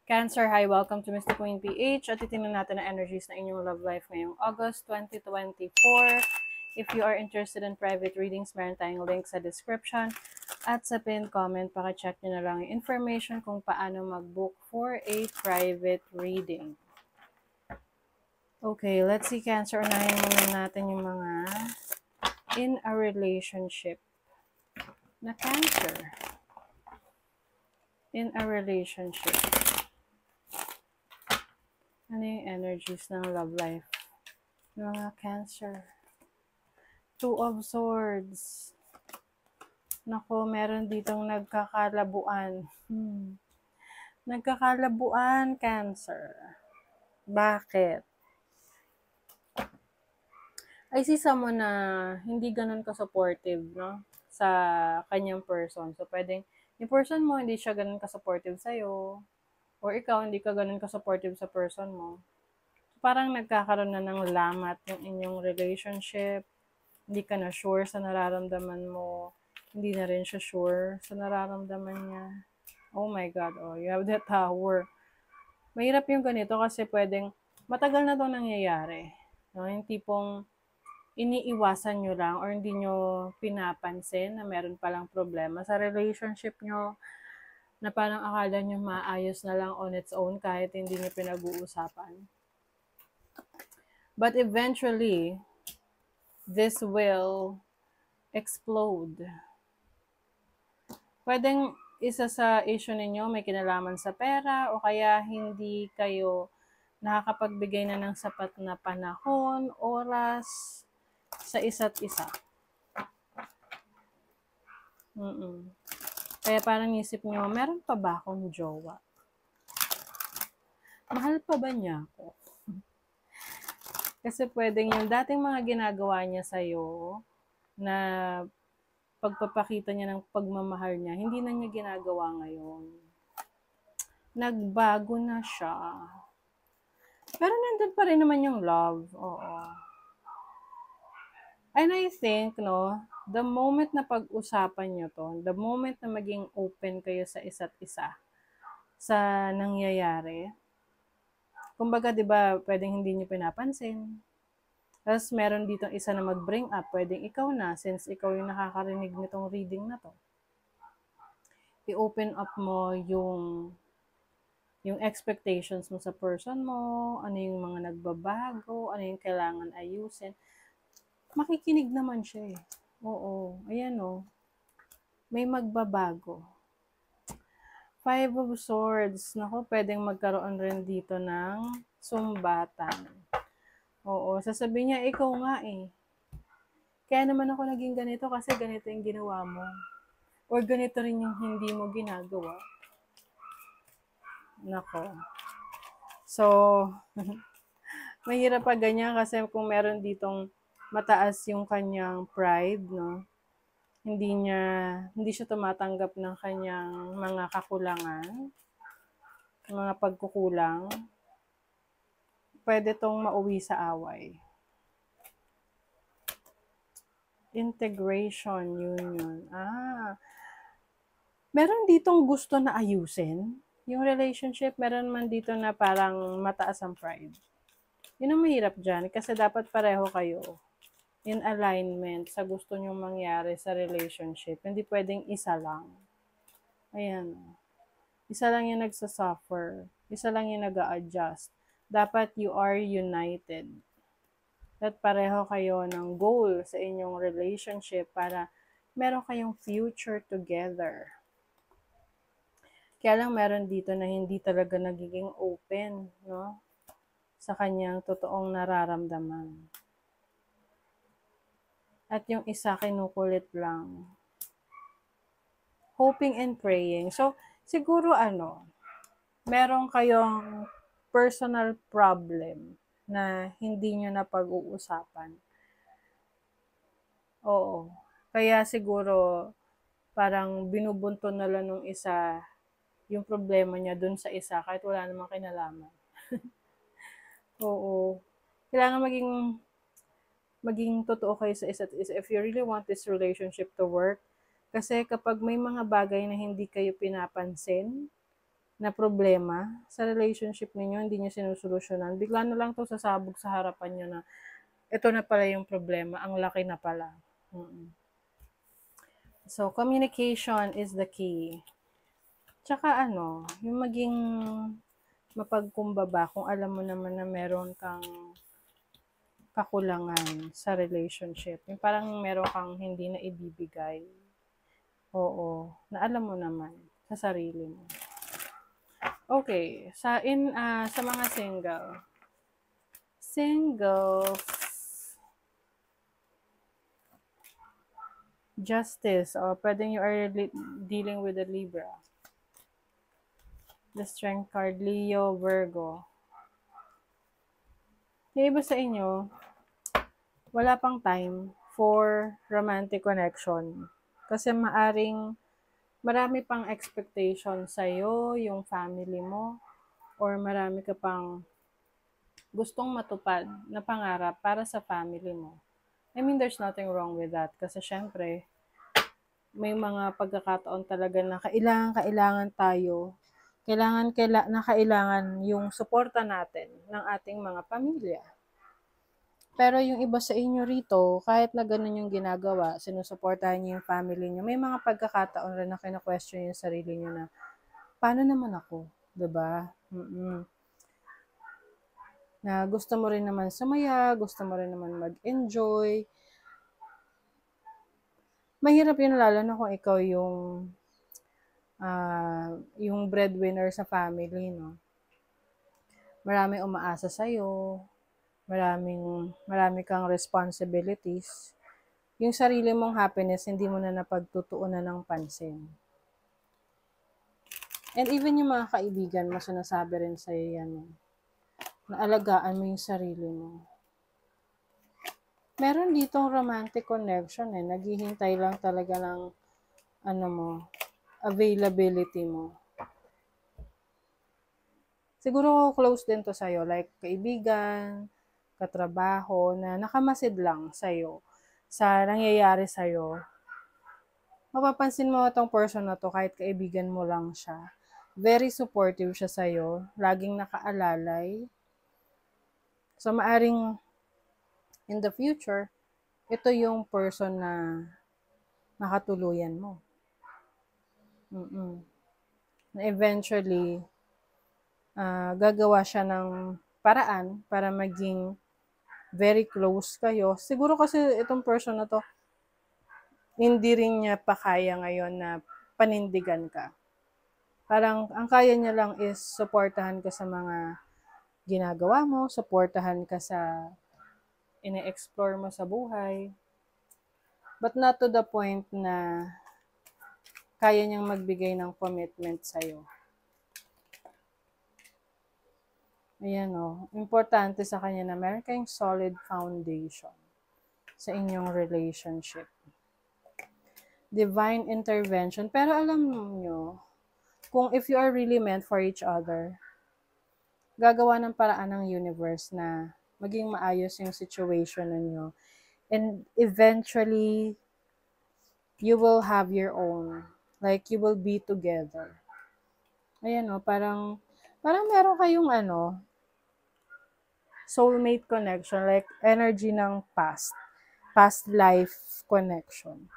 Cancer, hi, welcome to Mr. Queen PH at titingnan natin ang energies na inyong love life ngayong August 2024. If you are interested in private readings, meron tayong link sa description at sa pinned comment. Paki-check nyo na lang yung information kung paano mag-book for a private reading. Okay, let's see Cancer. Unahin muna natin yung mga in a relationship na Cancer. In a relationship. Ano yung energies ng love life? Mga Cancer. Two of Swords. Nako, meron ditong nagkakalabuan. Nagkakalabuan, Cancer. Bakit? I see someone na hindi ganun ka-supportive, no? Sa kanyang person. So, pwedeng yung person mo, hindi siya ganun ka-supportive sa'yo. Or ikaw, hindi ka ganun ka-supportive sa person mo. Parang nagkakaroon na ng lamat yung inyong relationship. Hindi ka na sure sa nararamdaman mo. Hindi na rin siya sure sa nararamdaman niya. Oh my God, oh, you have the Tower. Mahirap yung ganito kasi pwedeng matagal na itong nangyayari. No? Yung tipong iniiwasan nyo lang or hindi nyo pinapansin na meron palang problema sa relationship nyo na parang akala nyo maayos na lang on its own kahit hindi nyo pinag-uusapan. But eventually, this will explode. Pwedeng isa sa issue ninyo may kinalaman sa pera o kaya hindi kayo nakakapagbigay na ng sapat na panahon, oras sa isa't isa. Kaya parang isip nyo, meron pa ba akong jowa? Mahal pa ba niya ako? Kasi pwedeng yung dating mga ginagawa niya sa'yo na pagpapakita niya ng pagmamahal niya, hindi na niya ginagawa ngayon. Nagbago na siya. Pero nandun pa rin naman yung love. Oo. And I think, no, the moment na pag-usapan nyo to, the moment na maging open kayo sa isa't isa, sa nangyayari, kumbaga, di ba, pwedeng hindi nyo pinapansin. Tapos, meron dito isa na mag-bring up, pwedeng ikaw na, since ikaw yung nakakarinig nitong reading na to. I-open up mo yung expectations mo sa person mo, ano yung mga nagbabago, ano yung kailangan ayusin. Makikinig naman siya eh. Oo, ayan o. May magbabago. Five of Swords. Naku, pwedeng magkaroon rin dito ng sumbatan. Oo, sasabihin niya, ikaw nga eh. Kaya naman ako naging ganito kasi ganito yung ginawa mo. Or ganito rin yung hindi mo ginagawa. Nako. So, mahirap pa ganyan kasi kung meron ditong mataas yung kanyang pride, no? Hindi siya tumatanggap ng kanyang mga kakulangan, mga pagkukulang. Pwede tong mauwi sa away. Integration, union. Meron ditong gusto na ayusin yung relationship. Meron man dito na parang mataas ang pride. Yun ang mahirap dyan kasi dapat pareho kayo in alignment sa gusto nyong mangyari sa relationship. Hindi pwedeng isa lang. Ayan. Isa lang yung nagsasuffer. Isa lang yung nag-a-adjust. Dapat you are united. At pareho kayo ng goal sa inyong relationship para meron kayong future together. Kaya lang meron dito na hindi talaga nagiging open, no? Sa kanyang totoong nararamdaman. At yung isa kinukulit lang. Hoping and praying. So, siguro meron kayong personal problem na hindi nyo na pag-uusapan. Oo. Kaya siguro, parang binubunto na lang nung isa yung problema niya dun sa isa kahit wala namang kinalaman. Oo. Kailangan maging totoo kayo sa isa't isa if you really want this relationship to work. Kasi kapag may mga bagay na hindi kayo pinapansin, na problema sa relationship ninyo, hindi nyo sinusolusyonan, bigla na lang to sasabog sa harapan nyo na ito na pala yung problema, ang laki na pala. So, communication is the key. Tsaka yung maging mapagkumbaba kung alam mo naman na meron kang kakulangan sa relationship. Yung parang meron kang hindi na ibibigay. Oo, na alam mo naman sa sarili mo. Okay, sa mga singles, Justice, o pwedeng you are dealing with a Libra. The Strength card, Leo, Virgo. Yung iba sa inyo, wala pang time for romantic connection. Kasi marami pang expectation sa'yo, yung family mo, or marami ka pang gustong matupad na pangarap para sa family mo. I mean, there's nothing wrong with that. Kasi syempre, may mga pagkakataon talaga na kailangan tayo, kailangan yung suporta natin ng ating mga pamilya. Pero yung iba sa inyo rito, kahit na ganun yung ginagawa, sinusuportahan niyo yung family niyo, may mga pagkakataon rin na kina-question yung sarili niyo na, paano naman ako? Diba? Na gusto mo rin naman sumaya, gusto mo rin naman mag-enjoy. Mahirap yun lalo na kung ikaw yung breadwinner sa family, no? Marami umaasa sa'yo, marami kang responsibilities. Yung sarili mong happiness, hindi mo na napagtutuunan ng pansin. And even yung mga kaibigan mo, sinasabi rin sa'yo yan, na alagaan mo yung sarili mo. Meron ditong romantic connection naghihintay lang talaga ng availability mo. Siguro close din to sa'yo, like kaibigan, katrabaho, na nakamasid lang sa'yo, sa nangyayari sa'yo. Mapapansin mo itong person na to, kahit kaibigan mo lang siya. Very supportive siya sa'yo, laging nakaalalay. So, maaring in the future, ito yung person na makatuluyan mo. Na eventually, gagawa siya ng paraan para maging very close kayo. Siguro kasi itong person na to, hindi rin niya pa kaya ngayon na panindigan ka. Parang, ang kaya niya lang is supportahan ka sa mga ginagawa mo, supportahan ka sa ine-explore mo sa buhay. But not to the point na kaya niyang magbigay ng commitment sa'yo. Ayan importante sa kanya na meron kayong solid foundation sa inyong relationship. Divine intervention. Pero alam nyo, kung if you are really meant for each other, gagawa ng paraan ng universe na maging maayos yung situation ninyo. And eventually, you will have your own. Like, you will be together. Ayan parang meron kayong soulmate connection, like energy ng past life connection.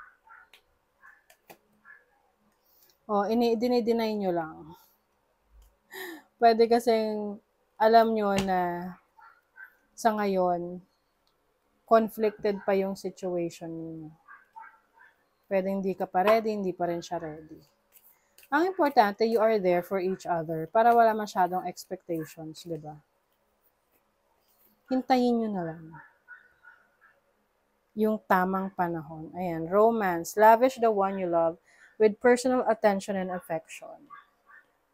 Dinideny nyo lang. Pwede kasing alam nyo na sa ngayon, conflicted pa yung situation niyo. Pwede hindi ka pa ready, hindi pa rin siya ready. Ang importante, you are there for each other para wala masyadong expectations, di ba? Hintayin nyo na lang yung tamang panahon. Ayan, romance. Lavish the one you love with personal attention and affection.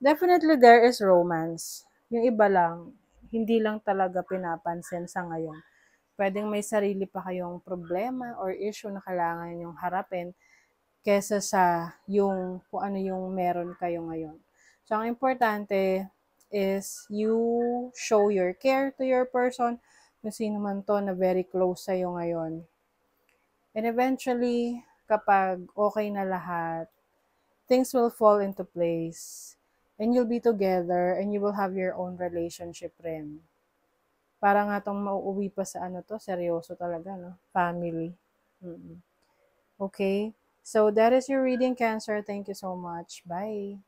Definitely there is romance. Yung iba lang, hindi lang talaga pinapansin sa ngayon. Pwedeng may sarili pa kayong problema or issue na kailangan nyong harapin kesa sa kung ano yung meron kayo ngayon. So, ang importante is you show your care to your person, kung sino man to na very close sa'yo ngayon. And eventually, kapag okay na lahat, things will fall into place. And you'll be together and you will have your own relationship rin. Para nga tong mauuwi pa sa ano to, seryoso talaga, no? Family. Okay? So, that is your reading, Cancer. Thank you so much. Bye!